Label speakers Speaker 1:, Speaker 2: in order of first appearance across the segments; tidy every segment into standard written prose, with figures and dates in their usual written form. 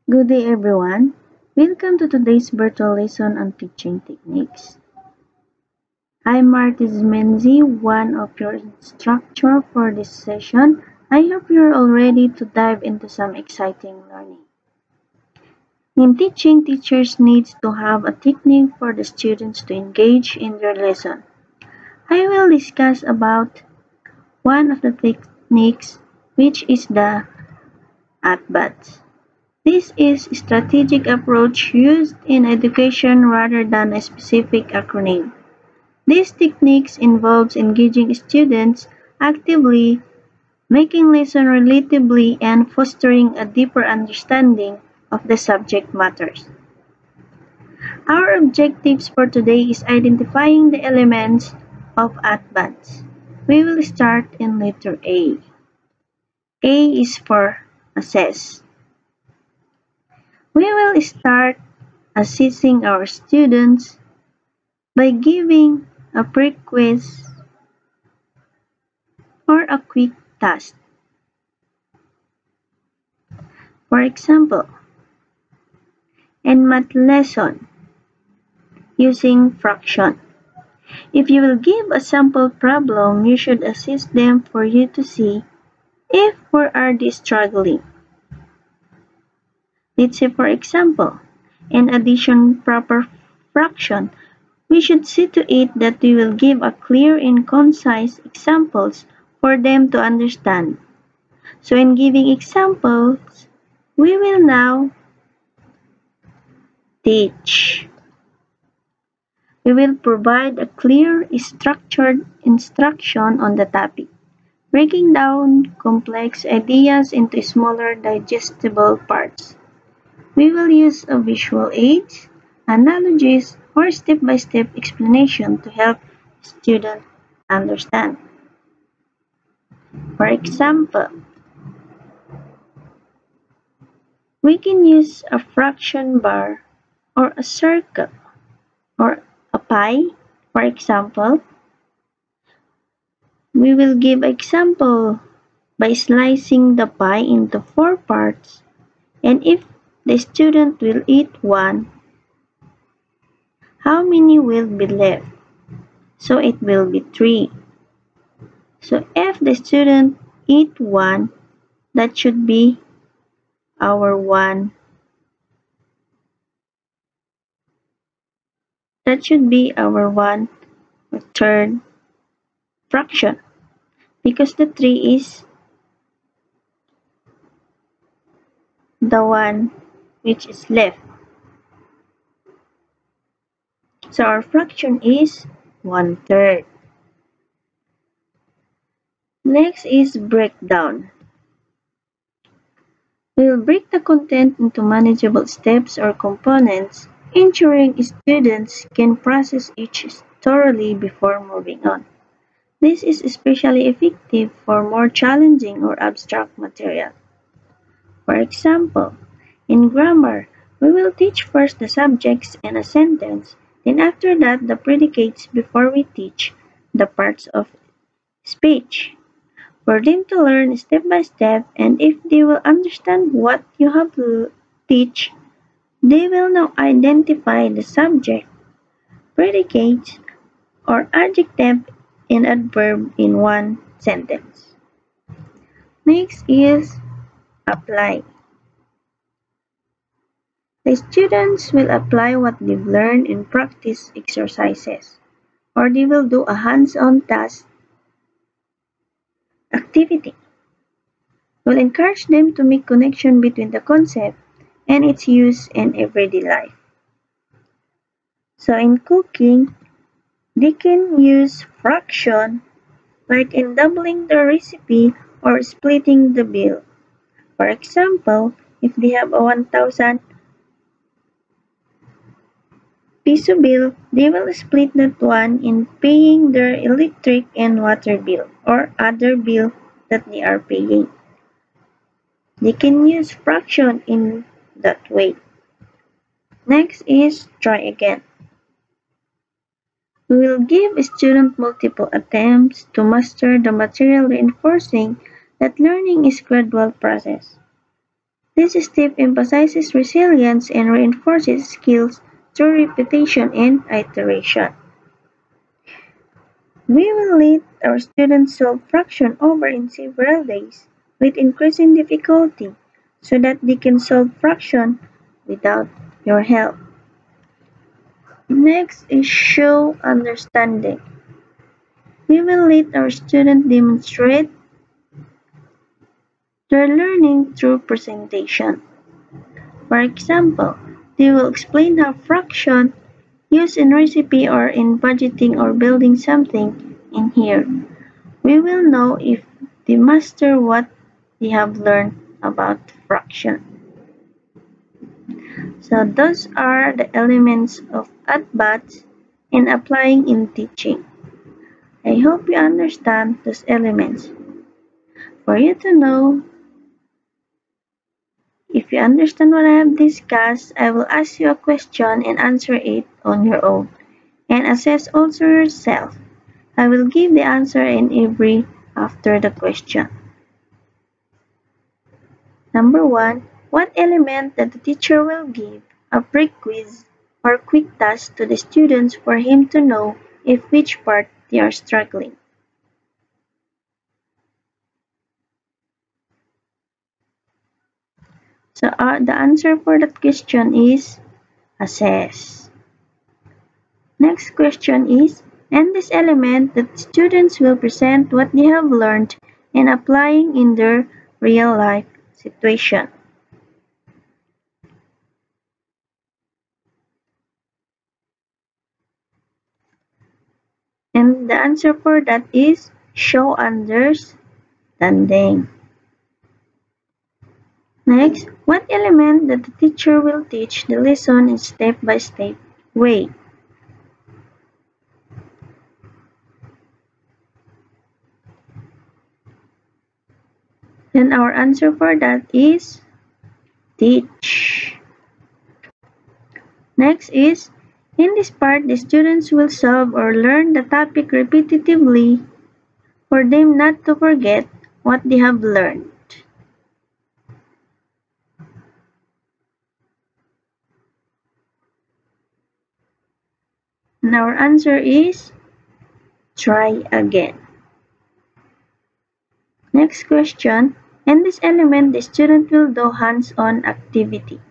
Speaker 1: Good day everyone. Welcome to today's virtual lesson on teaching techniques. I'm Martis Menzi, one of your instructor for this session. I hope you're all ready to dive into some exciting learning. In teaching, teachers need to have a technique for the students to engage in their lesson. I will discuss about one of the techniques, which is the at-bats. This is a strategic approach used in education rather than a specific acronym. These techniques involves engaging students actively, making lesson relatively, and fostering a deeper understanding of the subject matters. Our objectives for today is identifying the elements of at-bats. We will start in letter A. A is for assess. We will start assessing our students by giving a pre-quiz or a quick task. For example, in math lesson, using fraction. If you will give a sample problem, you should assist them for you to see if where are they struggling. Let's say for example, in addition proper fraction, we should see to it that we will give a clear and concise examples for them to understand. So in giving examples, we will now teach. We will provide a clear, structured instruction on the topic, breaking down complex ideas into smaller digestible parts. We will use a visual aids, analogies, or step-by-step explanation to help students understand. For example, we can use a fraction bar or a circle or a pie. For example, we will give example by slicing the pie into 4 parts, and if the student will eat one, how many will be left? So it will be 3. So if the student eat one, that should be our one. That should be our 1/3 fraction, because the 3 is the one which is left. So our fraction is 1/3. Next is breakdown. We will break the content into manageable steps or components, ensuring students can process each thoroughly before moving on. This is especially effective for more challenging or abstract material. For example, in grammar, we will teach first the subjects and a sentence, then after that the predicates before we teach the parts of speech, for them to learn step by step, and if they will understand what you have to teach, they will now identify the subject, predicates, or adjective and adverb in one sentence. Next is apply. The students will apply what they've learned in practice exercises, or they will do a hands-on task activity. We'll encourage them to make connection between the concept and its use in everyday life. So in cooking, they can use fraction like in doubling the recipe or splitting the bill. For example, if they have a 1,000 peso bill, they will split that one in paying their electric and water bill or other bill that they are paying. They can use fraction in that way. Next is try again. We will give a student multiple attempts to master the material, reinforcing that learning is a gradual process. This step emphasizes resilience and reinforces skills through repetition and iteration. We will let our students solve fraction over in several days with increasing difficulty so that they can solve fraction without your help. Next is show understanding. We will let our students demonstrate their learning through presentation. For example, they will explain how fraction used in recipe or in budgeting or building something in here. We will know if they master what they have learned about fraction. So those are the elements of ATBATS in applying in teaching. I hope you understand those elements. For you to know, if you understand what I have discussed, I will ask you a question and answer it on your own. And assess also yourself. I will give the answer in every after the question. Number 1. What element that the teacher will give a pre-quiz or quick task to the students for him to know if which part they are struggling? So the answer for that question is assess. Next question is, and this element that students will present what they have learned and applying in their real life situation. And the answer for that is show understanding. Next, what element that the teacher will teach the lesson in step-by-step way? And our answer for that is teach. Next is, in this part, the students will solve or learn the topic repetitively for them not to forget what they have learned. And our answer is try again. Next question, in this element, the student will do hands-on activity.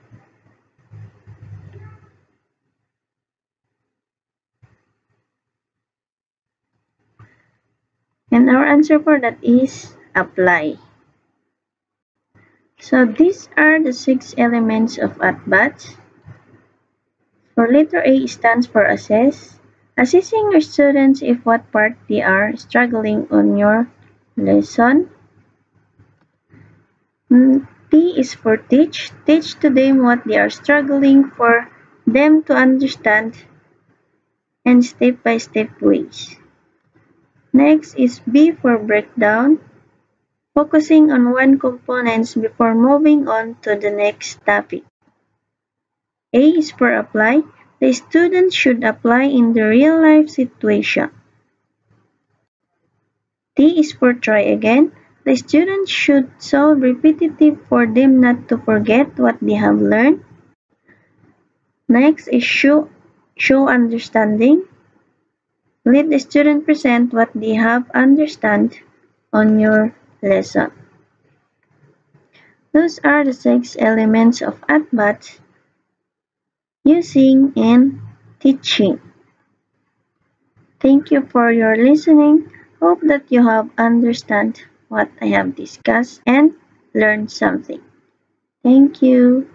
Speaker 1: And our answer for that is apply. So these are the 6 elements of ATBATS. For letter A stands for assess, assessing your students if what part they are struggling on your lesson. T is for teach, teach to them what they are struggling for them to understand and step-by-step ways. Next is B for breakdown, focusing on one component before moving on to the next topic. A is for apply, the student should apply in the real-life situation. T is for try again, the student should solve repetitive for them not to forget what they have learned. Next is show understanding. Let the student present what they have understand on your lesson. Those are the 6 elements of ATBATS using in teaching. Thank you for your listening. Hope that you have understand what I have discussed and learned something. Thank you.